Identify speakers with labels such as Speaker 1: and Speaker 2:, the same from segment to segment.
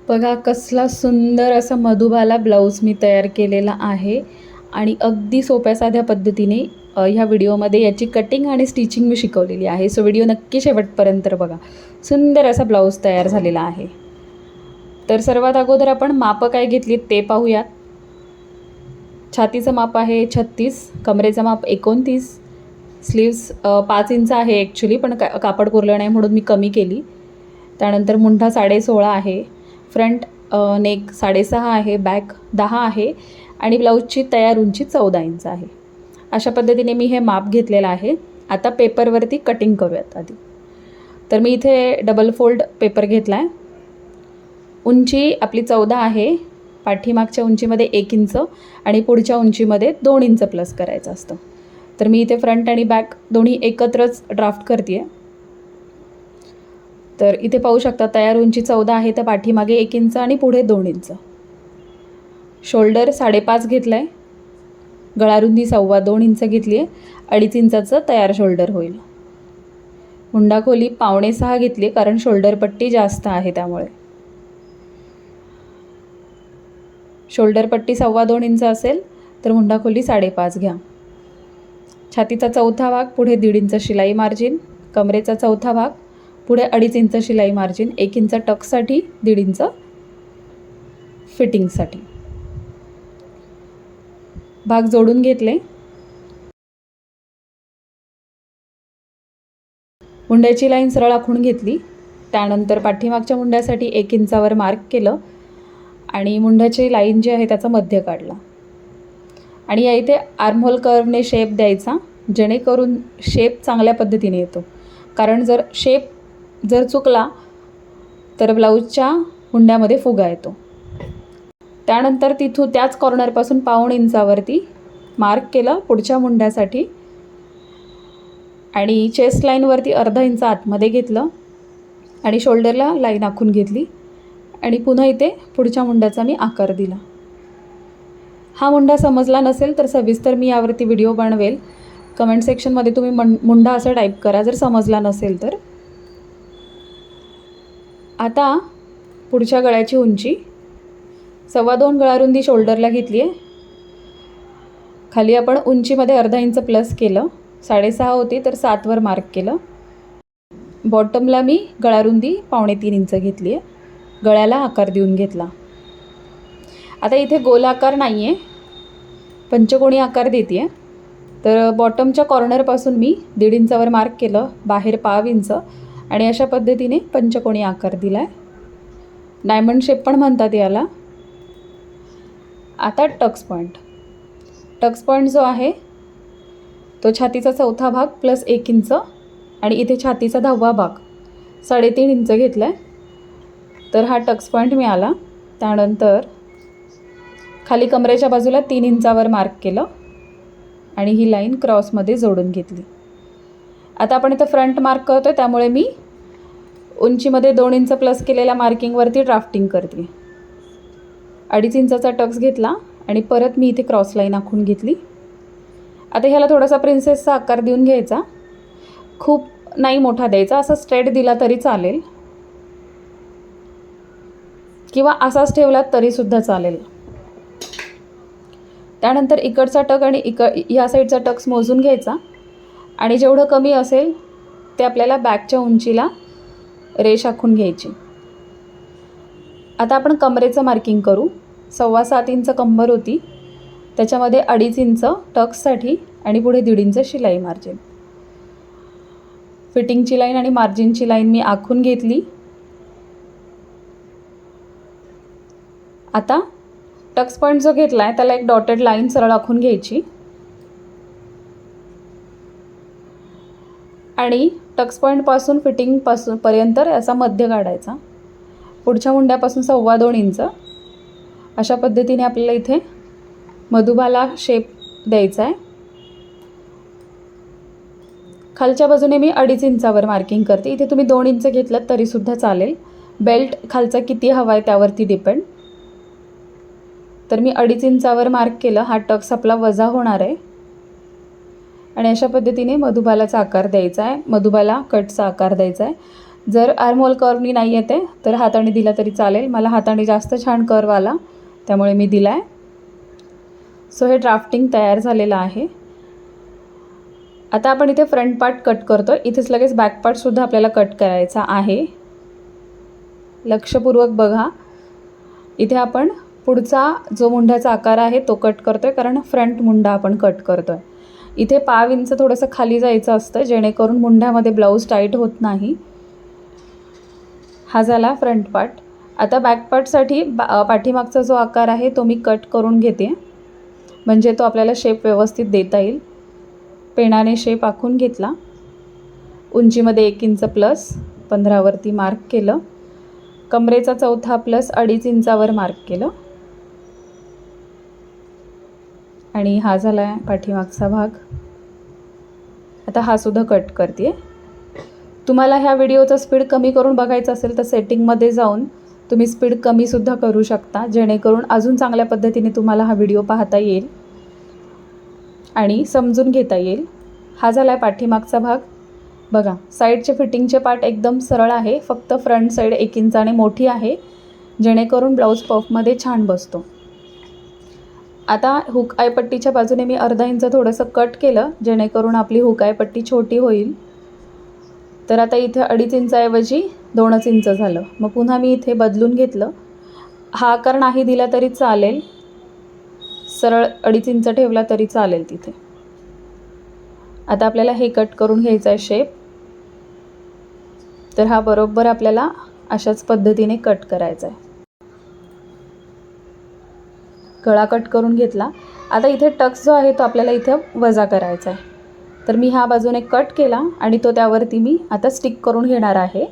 Speaker 1: बघा कसला सुंदर असा मधुबाला ब्लाऊज मी तयार केलेला आहे आणि अगदी सोप्या साध्या पद्धतीने ह्या व्हिडिओमध्ये याची कटिंग आणि स्टिचिंग मी शिकवलेली आहे. सो व्हिडिओ नक्की शेवटपर्यंत बघा. सुंदर असा ब्लाऊज तयार झालेला आहे. तर सर्वात अगोदर आपण मापं काय घेतली ते पाहूयात. छातीचं माप आहे 36, कमरेचं माप 29, स्लीव्स 5 इंच आहे ॲक्च्युली, पण कापड पुरलं नाही म्हणून मी कमी केली. त्यानंतर मुंढा 16.5 आहे, फ्रंट नेक 6.5 आहे, बॅक 10 आहे आणि ब्लाऊजची तयार उंची 14 इंच आहे. अशा पद्धतीने मी हे माप घेतलेलं आहे. आता पेपरवरती कटिंग करूयात आधी. तर मी इथे डबल फोल्ड पेपर घेतला आहे. उंची आपली 14 आहे. पाठीमागच्या उंचीमध्ये 1 इंच आणि पुढच्या उंचीमध्ये 2 इंच प्लस करायचं असतं. तर मी इथे फ्रंट आणि बॅक दोन्ही एकत्रच ड्राफ्ट करते आहे. तर इथे पाहू शकता तयार उंची 14 आहे, तर पाठीमागे 1 इंच आणि पुढे 2 इंच. शोल्डर 5.5 घेतला आहे. गळारुंदी 2.25 इंच घेतली आहे. 2.5 इंचाचं तयार शोल्डर होईल. मुंडा खोली 5.25 घेतली कारण शोल्डर पट्टी जास्त आहे त्यामुळे. शोल्डर पट्टी 2.25 इंच असेल तर मुंडा खोली 5.5 घ्या. छातीचा चौथा भाग पुढे 1.5 इंच शिलाई मार्जिन. कमरेचा चौथा भाग पुढे 2.5 इंच शिलाई मार्जिन. 1 इंच टक्ससाठी, 1.5 इंच फिटिंगसाठी. भाग जोडून घेतले. मुंड्याची लाईन सरळ आखून घेतली. त्यानंतर पाठीमागच्या मुंड्यासाठी 1 इंचावर मार्क केलं आणि मुंड्याची लाईन जी आहे त्याचा मध्य काढला. आणि या इथे आर्महोल कर्वने शेप द्यायचा, जेणेकरून शेप चांगल्या पद्धतीने येतो. कारण जर शेप चुकला तर ब्लाऊजच्या मुंड्यामध्ये फुगा येतो. त्यानंतर तिथून त्याच कॉर्नरपासून 1.25 इंचावरती मार्क केलं पुढच्या मुंड्यासाठी आणि चेस्ट लाईनवरती 0.5 इंच आतमध्ये घेतलं आणि शोल्डरला लाईन आखून घेतली आणि पुन्हा इथे पुढच्या मुंड्याचा मी आकार दिला. हा मुंडा समजला नसेल तर सविस्तर मी यावरती व्हिडिओ बनवेल. कमेंट सेक्शनमध्ये तुम्ही मुंडा असं टाईप करा जर समजला नसेल तर. आता पुढच्या गळ्याची उंची 2.25 गळारुंदी शोल्डरला घेतली आहे. खाली आपण उंचीमध्ये 0.5 इंच प्लस केलं. 6.5 होती तर 7 वर मार्क केलं. बॉटमला मी गळारुंदी 3.25 इंच घेतली आहे. गळ्याला आकार देऊन घेतला. आता इथे गोल आकार नाही आहे, पंचकोणी आकार देते आहे. तर बॉटमच्या कॉर्नरपासून मी 1.5 इंचावर मार्क केलं, बाहेर 1.25 इंच आणि अशा पद्धतीने पंचकोणी आकार दिला आहे. डायमंड शेप पण म्हणतात याला. आता टक्स पॉईंट जो आहे तो छातीचा चौथा भाग प्लस 1 इंच आणि इथे छातीचा 10वा भाग 3.5 इंच घेतला आहे. तर हा टक्स पॉईंट मिळाला. त्यानंतर खाली कमरेच्या बाजूला 3 इंचावर मार्क केलं आणि ही लाईन क्रॉसमध्ये जोडून घेतली. आता आपण इथं फ्रंट मार्क करतो आहे त्यामुळे मी उंचीमध्ये 2 इंच प्लस केलेल्या मार्किंगवरती ड्राफ्टिंग करते. 2.5 इंचाचा टक्स घेतला आणि परत मी इथे क्रॉस लाईन आखून घेतली. आता ह्याला थोडासा प्रिन्सेसचा आकार देऊन घ्यायचा. खूप नाही मोठा द्यायचा, असा स्ट्रेट दिला तरी चालेल किंवा असाच ठेवलात तरीसुद्धा चालेल. त्यानंतर इकडचा टक आणि ह्या साईडचा टक्स मोजून घ्यायचा आणि जेवढं कमी असेल ते आपल्याला बॅकच्या उंचीला रेष आखून घ्यायची. आता आपण कमरेचं मार्किंग करू. 7.25 इंच कंबर होती, त्याच्यामध्ये 2.5 इंच टक्ससाठी आणि पुढे 1.5 इंच शिलाई मार्जिन. फिटिंगची लाईन आणि मार्जिनची लाईन मी आखून घेतली. आता टक्स पॉईंट जो घेतला आहे त्याला एक डॉटेड लाईन सरळ आखून घ्यायची आणि टक्स पॉईंटपासून फिटिंगपासून पर्यंत याचा मध्य काढायचा. पुढच्या मुंड्यापासून 2.25 इंच. अशा पद्धतीने आपल्याला इथे मधुबाला शेप द्यायचा आहे. खालच्या बाजूने मी 2.5 इंचावर मार्किंग करते. इथे तुम्ही 2 इंच घेतलं तरीसुद्धा चालेल. बेल्ट खालचा किती हवा आहे त्यावरती डिपेंड. तर मी 2.5 इंचावर मार्क केलं. हा टक्स आपला वजा होणार आहे आणि अशा पद्धतीने मधुबालाचा आकार द्यायचा आहे, मधुबाला कटचा आकार द्यायचा आहे. जर आर्महोल कर्वनी नाही येते तर हाताने दिला तरी चालेल. मला हाताने जास्त छान कर्व आला त्यामुळे मी दिला आहे. सो हे ड्राफ्टिंग तयार झालेलं आहे. आता आपण इथे फ्रंट पार्ट कट करतो. इथेच लगेच बॅक पार्टसुद्धा आपल्याला कट करायचा आहे. लक्षपूर्वक बघा. इथे आपण पुढचा जो मुंड्याचा आकार आहे तो कट करतो आहे, कारण फ्रंट मुंडा आपण कट करतो आहे. इथे 5 इंच थोडंसं खाली जायचं असतं जेणेकरून मुंड्यामध्ये ब्लाऊज टाईट होत नाही. हा झाला फ्रंट पार्ट. आता बॅक पार्टसाठी पाठीमागचा जो आकार आहे तो मी कट करून घेते, म्हणजे तो आपल्याला शेप व्यवस्थित देता येईल. पेनाने शेप आखून घेतला. उंचीमध्ये 1 इंच प्लस 15 वरती मार्क केलं. कमरेचा चौथा प्लस 2.5 इंचावर मार्क केलं. आणि हा झाला आहे पाठीमागचा भाग. आता हा सुद्धा कट करते. तुम्हाला ह्या व्हिडिओचा स्पीड कमी करून बघायचं असेल तर सेटिंगमध्ये जाऊन तुम्ही स्पीड कमीसुद्धा करू शकता, जेणेकरून अजून चांगल्या पद्धतीने तुम्हाला हा व्हिडिओ पाहता येईल आणि समजून घेता येईल. हा झाला आहे पाठीमागचा भाग. बघा, साईडचे फिटिंगचे पार्ट एकदम सरळ आहे, फक्त फ्रंट साईड 1 इंचाने मोठी आहे, जेणेकरून ब्लाऊज पफमध्ये छान बसतो. आता हुक आयपट्टीच्या बाजूने मी अर्धा इंच थोडंसं कट केलं, जेणेकरून आपली हुक आयपट्टी छोटी होईल. तर आता इथे 2.5 इंचाऐवजी 2च इंच झालं. मग पुन्हा मी इथे बदलून घेतलं. हा आकार नाही दिला तरी चालेल, सरळ 2.5 इंच ठेवला तरी चालेल तिथे. आता आपल्याला हे कट करून घ्यायचं आहे शेप. तर हा बरोबर आपल्याला अशाच पद्धतीने कट करायचा आहे. गळा कट करून घेतला. आता इथे टक्स जो आहे तो आपल्याला इथे वजा करायचा आहे. तर मी ह्या बाजूने कट केला आणि तो त्यावरती मी आता स्टिक करून घेणार आहे.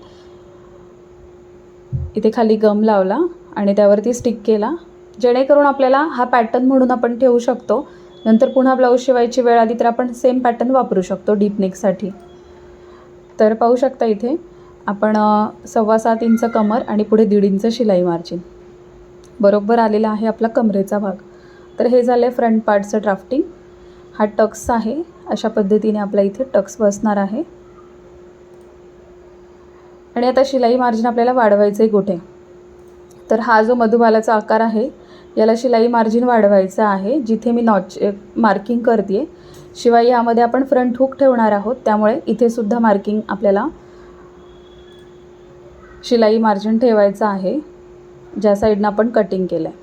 Speaker 1: इथे खाली गम लावला आणि त्यावरती स्टिक केला, जेणेकरून आपल्याला हा पॅटर्न म्हणून आपण ठेवू शकतो. नंतर पुन्हा ब्लाऊज शिवायची वेळ आली तर आपण सेम पॅटर्न वापरू शकतो डीप नेकसाठी. तर पाहू शकता इथे आपण 7.25 इंच कमर आणि पुढे 1.5 इंच शिलाई मार्जिन बरोबर आलेला आहे आपला कमरेचा भाग. तर हे झालं आहे फ्रंट पार्टचं ड्राफ्टिंग. हा टक्स आहे, अशा पद्धतीने आपला इथे टक्स बसणार आहे. आणि आता शिलाई मार्जिन आपल्याला वाढवायचं आहे कुठे, तर हा जो मधुबालाचा आकार आहे याला शिलाई मार्जिन वाढवायचं आहे. जिथे मी नॉच मार्किंग करते आहे, शिवाय यामध्ये आपण फ्रंट हुक ठेवणार आहोत, त्यामुळे इथे सुद्धा मार्किंग आपल्याला शिलाई मार्जिन ठेवायचं आहे, ज्या साईडनं आपण कटिंग केलं आहे.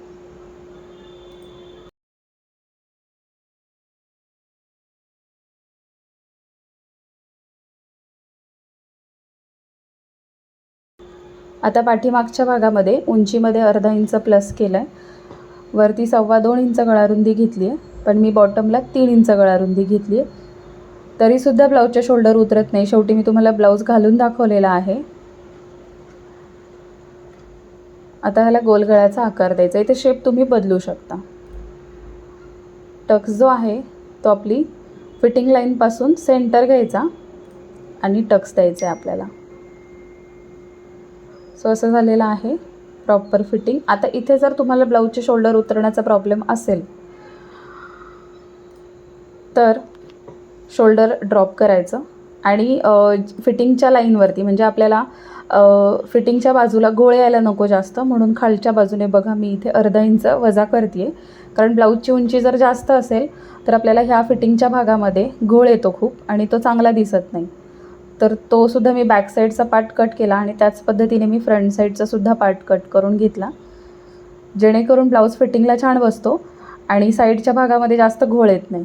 Speaker 1: आता पाठीमागच्या भागामध्ये उंचीमध्ये अर्धा इंच प्लस केलं आहे. वरती 2.25 इंच गळारुंदी घेतली आहे, पण मी बॉटमला 3 इंच गळारुंदी घेतली आहे. तरीसुद्धा ब्लाऊजच्या शोल्डर उतरत नाही. शेवटी मी तुम्हाला ब्लाऊज घालून दाखवलेला आहे. आता ह्याला गोल गळ्याचा आकार द्यायचा. इथे शेप तुम्ही बदलू शकता. टक्स जो आहे तो आपली फिटिंग लाईनपासून सेंटर घ्यायचा आणि टक्स द्यायचा आहे आपल्याला. सो असं झालेलं आहे प्रॉपर फिटिंग. आता इथे जर तुम्हाला ब्लाऊजचे शोल्डर उतरण्याचा प्रॉब्लेम असेल तर शोल्डर ड्रॉप करायचं आणि फिटिंगच्या लाईनवरती, म्हणजे आपल्याला फिटिंगच्या बाजूला घोळ यायला नको जास्त, म्हणून खालच्या बाजूने बघा मी इथे अर्धा इंच वजा करते आहे. कारण ब्लाऊजची उंची जर जास्त असेल तर आपल्याला ह्या फिटिंगच्या भागामध्ये घोळ येतो खूप आणि तो चांगला दिसत नाही. तर तो सुद्धा मी बॅक साईडचा पार्ट कट केला आणि त्याच पद्धतीने मी फ्रंट साईडचा सुद्धा पार्ट कट करून घेतला, जेणेकरून ब्लाऊज फिटिंगला छान बसतो आणि साईडच्या भागामध्ये जास्त घोळ येत नाही.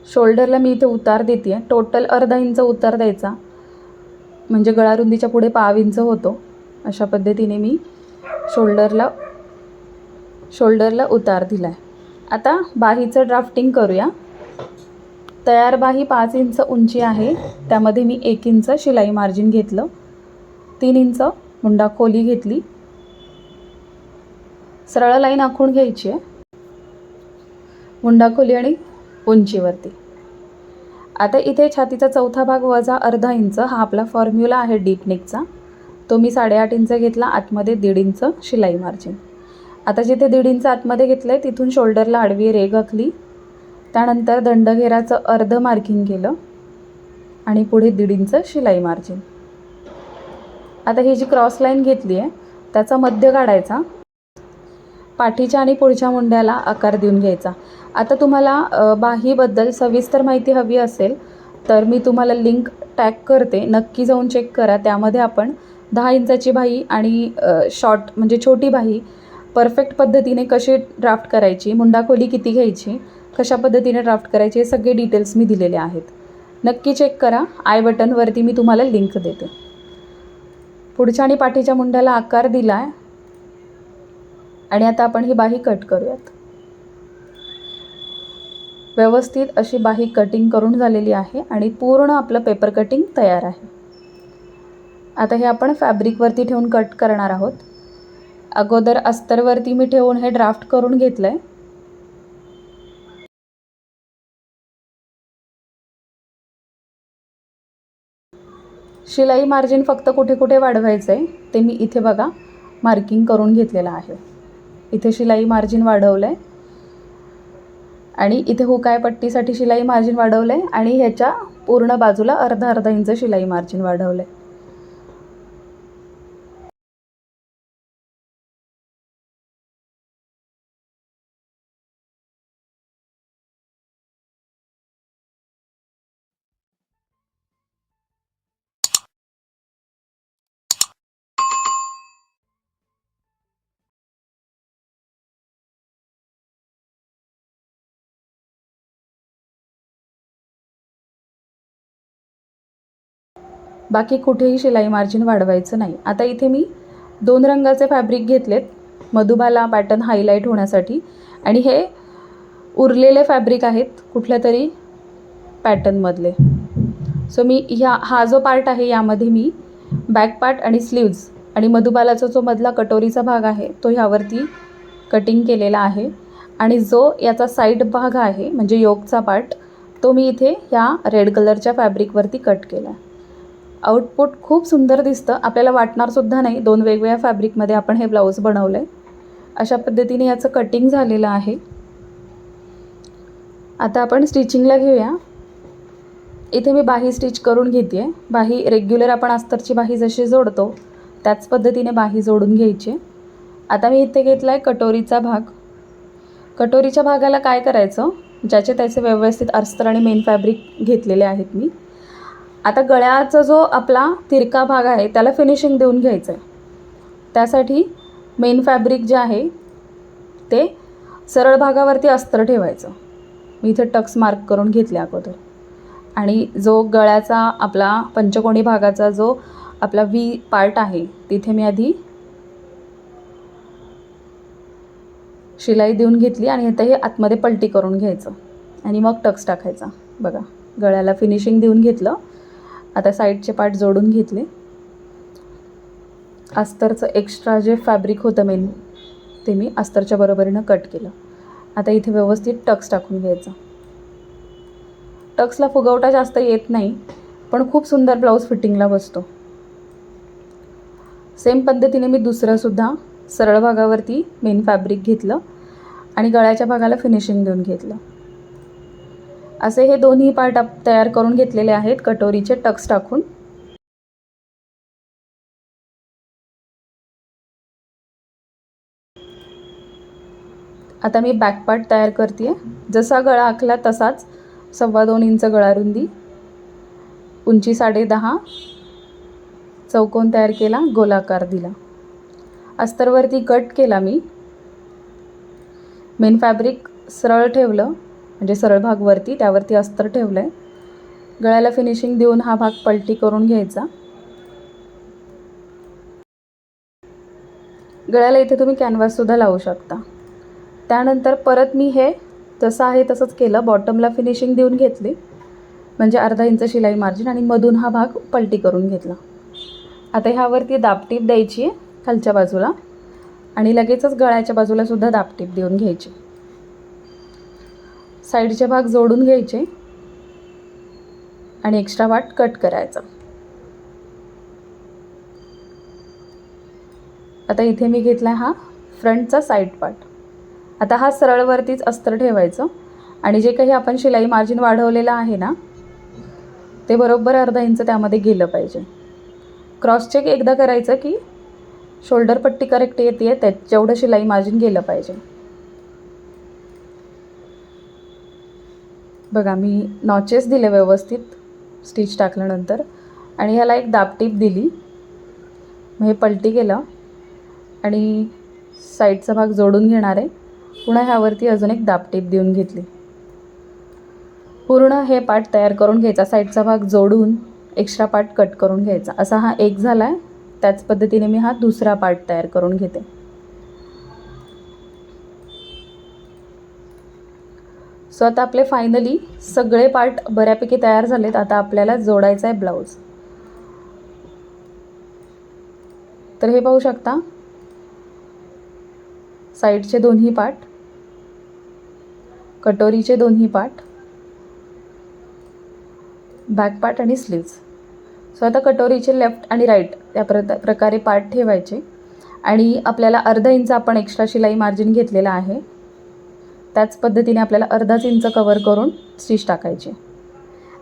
Speaker 1: शोल्डरला मी इथे उतार देते आहे. टोटल अर्धा इंच उतार द्यायचा, म्हणजे गळारुंदीच्या पुढे 1.25 इंच होतो. अशा पद्धतीने मी शोल्डरला उतार दिला आहे. आता बाहीचं ड्राफ्टिंग करूया. तयार बाही 5 इंच उंची आहे, त्यामध्ये मी 1 इंच शिलाई मार्जिन घेतलं, 3 इंच मुंडा खोली घेतली. सरळ लाईन आखून घ्यायची आहे मुंडा खोली आणि उंचीवरती. आता इथे छातीचा चौथा भाग वजा अर्धा इंच हा आपला फॉर्म्युला आहे डीप नेकचा, तो मी 8.5 इंच घेतला. आतमध्ये 1.5 इंच शिलाई मार्जिन. आता जिथे 1.5 इंच आतमध्ये घेतलं आहे तिथून शोल्डरला आडवी रेघ आखली. त्यानंतर दंडघेराचं अर्ध मार्किंग केलं आणि पुढे 1.5 इंच शिलाई मार्जिन. आता ही जी क्रॉस लाईन घेतली आहे त्याचा मध्य काढायचा, पाठीच्या आणि पुढच्या मुंड्याला आकार देऊन घ्यायचा. आता तुम्हाला बाहीबद्दल सविस्तर माहिती हवी असेल तर मी तुम्हाला लिंक टॅग करते, नक्की जाऊन चेक करा. त्यामध्ये आपण 10 इंचाची बाही आणि शॉर्ट म्हणजे छोटी बाही परफेक्ट पद्धतीने कशी ड्राफ्ट करायची, मुंडाखोली किती घ्यायची, कशा पद्धतीने ड्राफ्ट करायची, हे सगळे डिटेल्स मी दिलेले आहेत. नक्की चेक करा. आय बटनवरती मी तुम्हाला लिंक देते. पुढच्या आणि पाठीच्या मुंड्याला आकार दिला आहे आणि आता आपण ही बाही कट करूयात. व्यवस्थित अशी बाही कटिंग करून झालेली आहे आणि पूर्ण आपलं पेपर कटिंग तयार आहे. आता हे आपण फॅब्रिकवरती ठेवून कट करणार आहोत. अगोदर अस्तरवरती मी ठेवून हे ड्राफ्ट करून घेतलं आहे. शिलाई मार्जिन फक्त कुठे कुठे वाढवायचं आहे ते मी इथे बघा मार्किंग करून घेतलेलं आहे. इथे शिलाई मार्जिन वाढवलं आहे आणि इथे हुकाय पट्टीसाठी शिलाई मार्जिन वाढवलं आहे आणि ह्याच्या पूर्ण बाजूला अर्धा इंच शिलाई मार्जिन वाढवलं आहे. बाकी कुठेही शिलाई मार्जिन वाढवायचं नाही. आता इथे मी 2 रंगाचे फॅब्रिक घेतलेत मधुबाला पॅटर्न हायलाईट होण्यासाठी आणि हे उरलेले फॅब्रिक आहेत कुठल्या तरी पॅटर्नमधले. सो मी हा जो पार्ट आहे यामध्ये मी बॅक पार्ट आणि स्लीव्ज आणि मधुबालाचा जो मधला कटोरीचा भाग आहे तो ह्यावरती कटिंग केलेला आहे आणि जो याचा साईड भाग आहे म्हणजे योकचा पार्ट तो मी इथे ह्या रेड कलरच्या फॅब्रिकवरती कट केला. आउटपुट खूप सुंदर दिसतं, आपल्याला वाटणारसुद्धा नाही 2 वेगवेगळ्या फॅब्रिकमध्ये आपण हे ब्लाऊज बनवलं आहे. अशा पद्धतीने याचं कटिंग झालेलं आहे. आता आपण स्टिचिंगला घेऊया. इथे मी बाही स्टिच करून घेते आहे. बाही रेग्युलर आपण अस्तरची बाही जशी जोडतो त्याच पद्धतीने बाही जोडून घ्यायची. आता मी इथे घेतला आहे कटोरीचा भाग. कटोरीच्या भागाला काय करायचं, ज्याचे त्याचे व्यवस्थित अस्तर आणि मेन फॅब्रिक घेतलेले आहेत मी. आता गळ्याचा जो आपला तिरका भाग आहे त्याला फिनिशिंग देऊन घ्यायचं आहे. त्यासाठी मेन फॅब्रिक जे आहे ते सरळ भागावरती अस्तर ठेवायचं. मी इथे टक्स मार्क करून घेतले अगोदर आणि जो गळ्याचा आपला पंचकोणी भागाचा जो आपला व्ही पार्ट आहे तिथे मी आधी शिलाई देऊन घेतली आणि आता हे आतमध्ये पलटी करून घ्यायचं आणि मग टक्स टाकायचा. बघा गळ्याला फिनिशिंग देऊन घेतलं. आता साईडचे पार्ट जोडून घेतले. अस्तरचं एक्स्ट्रा जे फॅब्रिक होतं मेन ते मी अस्तरच्या बरोबरीनं कट केलं. आता इथे व्यवस्थित टक्स टाकून घ्यायचं. टक्सला फुगवटा जास्त येत नाही पण खूप सुंदर ब्लाऊज फिटिंगला बसतो. सेम पद्धतीने मी दुसरंसुद्धा सरळ भागावरती मेन फॅब्रिक घेतलं आणि गळ्याच्या भागाला फिनिशिंग देऊन घेतलं. असे हे दोन्ही पार्ट तयार करून घेतलेले आहेत कटोरीचे टक्स टाकून. आता मी बॅक पार्ट तयार करते. जसा गळा आखला तसाच 2.25 इंच गळा रुंदी, उंची 10.5, चौकोन तयार केला, गोलाकार दिला. अस्तरवरती कट केला मी. मेन फॅब्रिक सरळ ठेवलं म्हणजे सरळ भाग वरती, त्यावरती अस्तर ठेवलं आहे. गळ्याला फिनिशिंग देऊन हा भाग पलटी करून घ्यायचा. गळ्याला इथे तुम्ही कॅनव्हाससुद्धा लावू शकता. त्यानंतर परत मी हे जसं आहे तसंच केलं. बॉटमला फिनिशिंग देऊन घेतली म्हणजे अर्धा इंच शिलाई मार्जिन आणि मधून हा भाग पलटी करून घेतला. आता ह्यावरती दाबटीप द्यायची आहे खालच्या बाजूला आणि लगेचच गळ्याच्या बाजूलासुद्धा दाबटीप देऊन घ्यायची. साईडचे भाग जोडून घ्यायचे आणि एक्स्ट्रा पार्ट कट करायचा. आता इथे मी घेतला हा फ्रंटचा साईड पार्ट. आता हा सरळवरतीच अस्तर ठेवायचं आणि जे काही आपण शिलाई मार्जिन वाढवलेलं आहे ना ते बरोबर अर्धा इंच त्यामध्ये गेलं पाहिजे. क्रॉस चेक एकदा करायचं की शोल्डर पट्टी करेक्ट येते, जेवढं शिलाई मार्जिन गेलं पाहिजे. बघा मी नॉचेस दिले व्यवस्थित स्टिच टाकल्यानंतर आणि ह्याला एक दाबटीप दिली. मग हे पलटी केलं आणि साईडचा भाग जोडून घेणार आहे. पुन्हा ह्यावरती अजून एक दाबटीप देऊन घेतली. पूर्ण हे पार्ट तयार करून घ्यायचा. साईडचा भाग जोडून एक्स्ट्रा पार्ट कट करून घ्यायचा. असा हा एक झाला आहे. त्याच पद्धतीने मी हा दुसरा पार्ट तयार करून घेते. सो आता आपले फायनली सगळे पार्ट बऱ्यापैकी तयार झालेत. आता आपल्याला जोडायचा आहे ब्लाऊज. तर हे पाहू शकता साईडचे दोन्ही पार्ट, कटोरीचे दोन्ही पार्ट, बॅक पार्ट आणि स्लीव्ज. सो आता कटोरीचे लेफ्ट आणि राईट या प्रकारे पार्ट ठेवायचे आणि आपल्याला अर्धा इंच आपण एक्स्ट्रा शिलाई मार्जिन घेतलेला आहे. त्याच पद्धतीने आपल्याला अर्धाच इंच कवर करून स्टिच टाकायचे.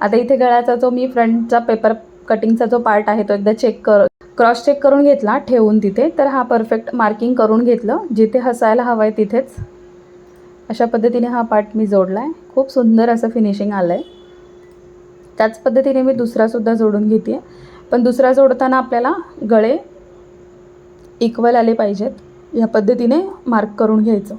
Speaker 1: आता इथे गळ्याचा जो मी फ्रंटचा पेपर कटिंगचा जो पार्ट आहे तो एकदा क्रॉस चेक करून घेतला ठेवून तिथे. तर हा परफेक्ट मार्किंग करून घेतलं. जिथे हसायला हवं आहे तिथेच अशा पद्धतीने हा पार्ट मी जोडला आहे. खूप सुंदर असं फिनिशिंग आलं आहे. त्याच पद्धतीने मी दुसरासुद्धा जोडून घेते आहे. पण दुसरा जोडताना आपल्याला गळे इक्वल आले पाहिजेत. या पद्धतीने मार्क करून घ्यायचं.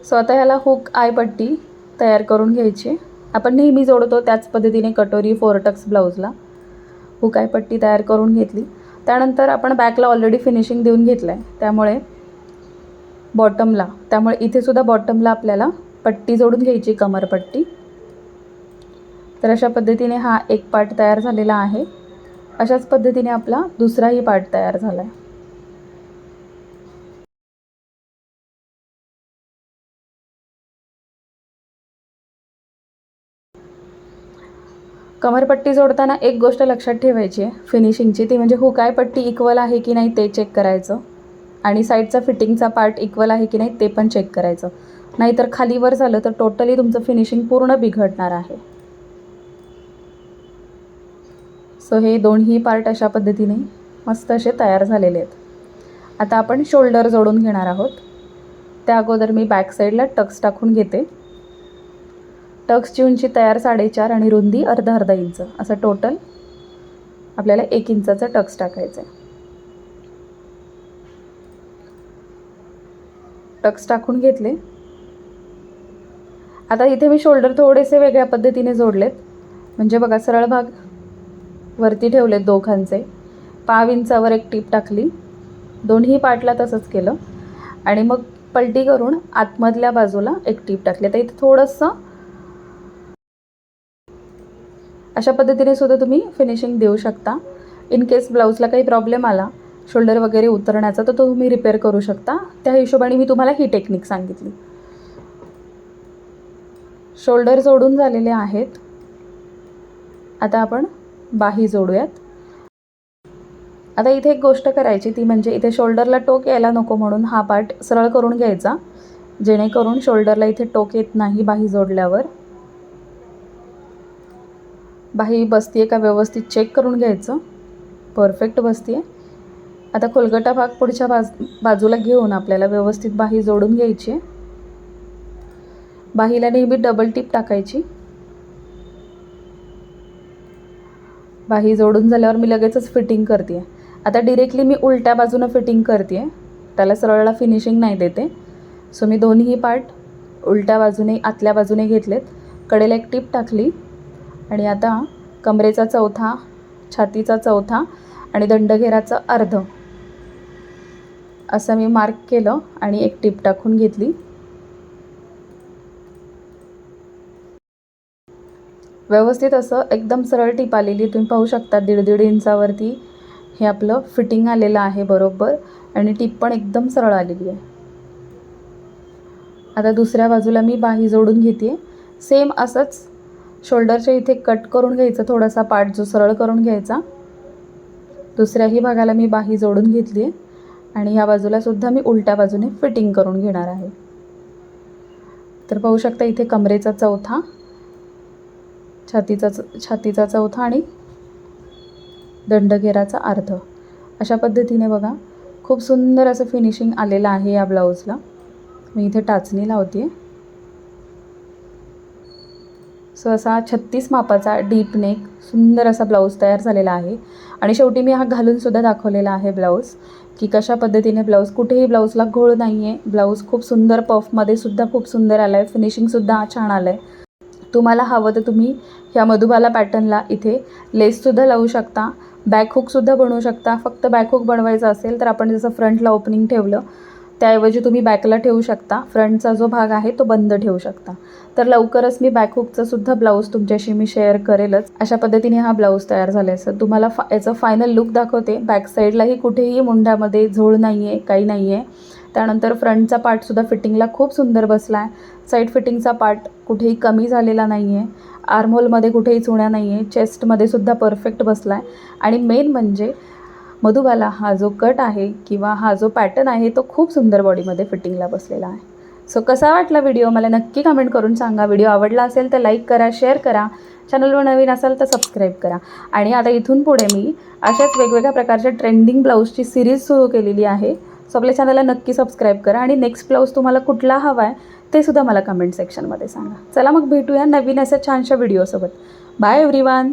Speaker 1: सो आता ह्याला हुक आय पट्टी तयार करून घ्यायची. आपण नेहमी जोडतो त्याच पद्धतीने कटोरी 4 टक्स ब्लाऊजला हुक आय पट्टी तयार करून घेतली. त्यानंतर आपण बॅकला ऑलरेडी फिनिशिंग देऊन घेतलं आहे. त्यामुळे इथेसुद्धा बॉटमला आपल्याला पट्टी जोडून घ्यायची, कमरपट्टी. तर अशा पद्धतीने हा एक पार्ट तयार झालेला आहे. अशाच पद्धतीने आपला दुसराही पार्ट तयार झाला आहे. कमरपट्टी जोडताना एक गोष्ट लक्षात ठेवायची आहे फिनिशिंगची, ती म्हणजे हुक आय पट्टी इक्वल आहे की नाही ते चेक करायचं आणि साईडचा फिटिंगचा पार्ट इक्वल आहे की नाही ते पण चेक करायचं. नाहीतर खालीवर झालं तर टोटली तुमचं फिनिशिंग पूर्ण बिघडणार आहे. सो हे दोन्ही पार्ट अशा पद्धतीने मस्त असे तयार झालेले आहेत. आता आपण शोल्डर जोडून घेणार आहोत. त्या अगोदर मी बॅक साईडला टक्स टाकून घेते. टक्सची उंची तयार 4.5 आणि रुंदी अर्धा इंच असं टोटल आपल्याला 1 इंचाचा टक्स टाकायचा आहे. टक्स टाकून घेतले. आता इथे मी शोल्डर थोडेसे वेगळ्या पद्धतीने जोडलेत. म्हणजे बघा सरळ भाग वरती ठेवलेत दोघांचे. 1/2 इंचावर एक टीप टाकली. दोन्ही पार्टला तसंच केलं आणि मग पलटी करून आतमधल्या बाजूला एक टीप टाकली. तर इथे थोडंसं अशा पद्धतीने सुद्धा तुम्ही फिनिशिंग देऊ शकता. इन केस ब्लाऊजला काही प्रॉब्लेम आला शोल्डर वगैरे उतरण्याचा तर तो तुम्ही रिपेअर करू शकता. त्या हिशोबाने मी तुम्हाला ही टेक्निक सांगितली. शोल्डर जोडून झालेले आहेत. आता आपण बाही जोडूयात. आता इथे एक गोष्ट करायची ती म्हणजे इथे शोल्डरला टोक यायला नको म्हणून हा पार्ट सरळ करून घ्यायचा, जेणेकरून शोल्डरला इथे टोक येत नाही. बाही जोडल्यावर बाही बसतीये का व्यवस्थित चेक करून घ्यायचं. परफेक्ट बसतीये. आता खोलगटा भाग पुढच्या बाजूला घेऊन आपल्याला व्यवस्थित बाही जोडून घ्यायची. बाहीला नेहमी डबल टिप टाकायची. बाही जोडून झाल्यावर मी लगेचच फिटिंग करते. आता डिरेक्टली मी उलट्या बाजूनं फिटिंग करते, त्याला सरळला फिनिशिंग नाही देते. सो मी दोन्ही पार्ट उलट्या बाजूने आतल्या बाजूने घेतलेत. कडेला एक टिप टाकली आणि आता कमरेचा चौथा, छातीचा चौथा आणि दंडघेराचं अर्ध असं मी मार्क केलं आणि एक टिप टाकून घेतली. व्यवस्थित असं एकदम सरळ टिप आलेली तुम्ही पाहू शकता. 1.5 इंचावरती हे आपलं फिटिंग आलेलं आहे बरोबर आणि टिप पण एकदम सरळ आलेली आहे. आता दुसऱ्या बाजूला मी बाही जोडून घेते. सेम असंच शोल्डरच्या इथे कट करून घ्यायचं, थोडासा पार्ट जो सरळ करून घ्यायचा. दुसऱ्याही भागाला मी बाही जोडून घेतली आहे आणि ह्या बाजूला सुद्धा मी उलट्या बाजूने फिटिंग करून घेणार आहे. तर पाहू शकता इथे कमरेचा चौथा, छातीचा चौथा आणि दंडघेराचा अर्ध, अशा पद्धतीने बघा खूप सुंदर असं फिनिशिंग आलेलं आहे या ब्लाऊजला. मी इथे टाचणी लावते. सो असा 36 मापाचा डीप नेक सुंदर असा ब्लाऊज तयार झालेला आहे. आणि शेवटी मी हा घालूनसुद्धा दाखवलेला आहे ब्लाऊज, की कशा पद्धतीने ब्लाऊज, कुठेही ब्लाऊजला घोळ नाही आहे. ब्लाऊज खूप सुंदर पफमध्ये सुद्धा खूप सुंदर आला आहे, फिनिशिंगसुद्धा छान आलं आहे. तुम्हाला हवं तर तुम्ही ह्या मधुबाला पॅटर्नला इथे लेससुद्धा लावू शकता, बॅकहुकसुद्धा बनवू शकता. फक्त बॅकहुक बनवायचं असेल तर आपण जसं फ्रंटला ओपनिंग ठेवलं त्याऐवजी तुम्ही बॅकला ठेवू शकता. फ्रंटचा जो भाग आहे तो बंद ठेवू शकता. तर लवकरच मी बॅकहुकचं सुद्धा ब्लाऊज तुमच्याशी मी शेअर करेलच. अशा पद्धतीने हा ब्लाऊज तयार झाला आहे. सर तुम्हाला याचं फायनल लुक दाखवते. बॅक साईडलाही कुठेही मुंड्यामध्ये झोळ नाही आहे, काही नाही आहे. त्यानंतर फ्रंटचा पार्टसुद्धा फिटिंगला खूप सुंदर बसला आहे. साईड फिटिंगचा पार्ट कुठेही कमी झालेला नाही आहे. आर्महोलमध्ये कुठेही चुण्या नाही आहे. चेस्टमध्ये सुद्धा परफेक्ट बसला आहे. आणि मेन म्हणजे मधुबाला हा जो कट आहे किंवा हा जो पॅटर्न आहे तो खूप सुंदर बॉडीमध्ये फिटिंगला बसलेला आहे. सो कसा वाटला व्हिडिओ मला नक्की कमेंट करून सांगा. व्हिडिओ आवडला असेल तर लाईक करा, शेअर करा, चॅनलवर नवीन असाल तर सबस्क्राईब करा. आणि आता इथून पुढे मी अशाच वेगवेगळ्या प्रकारच्या ट्रेंडिंग ब्लाऊजची सिरीज सुरू केलेली आहे. सो आपल्या चॅनलला नक्की सबस्क्राईब करा. आणि नेक्स्ट ब्लाऊज तुम्हाला कुठला हवा आहे ते सुद्धा मला कमेंट सेक्शनमध्ये सांगा. चला मग भेटूया नवीन अशा छानशा व्हिडिओसोबत. Bye everyone.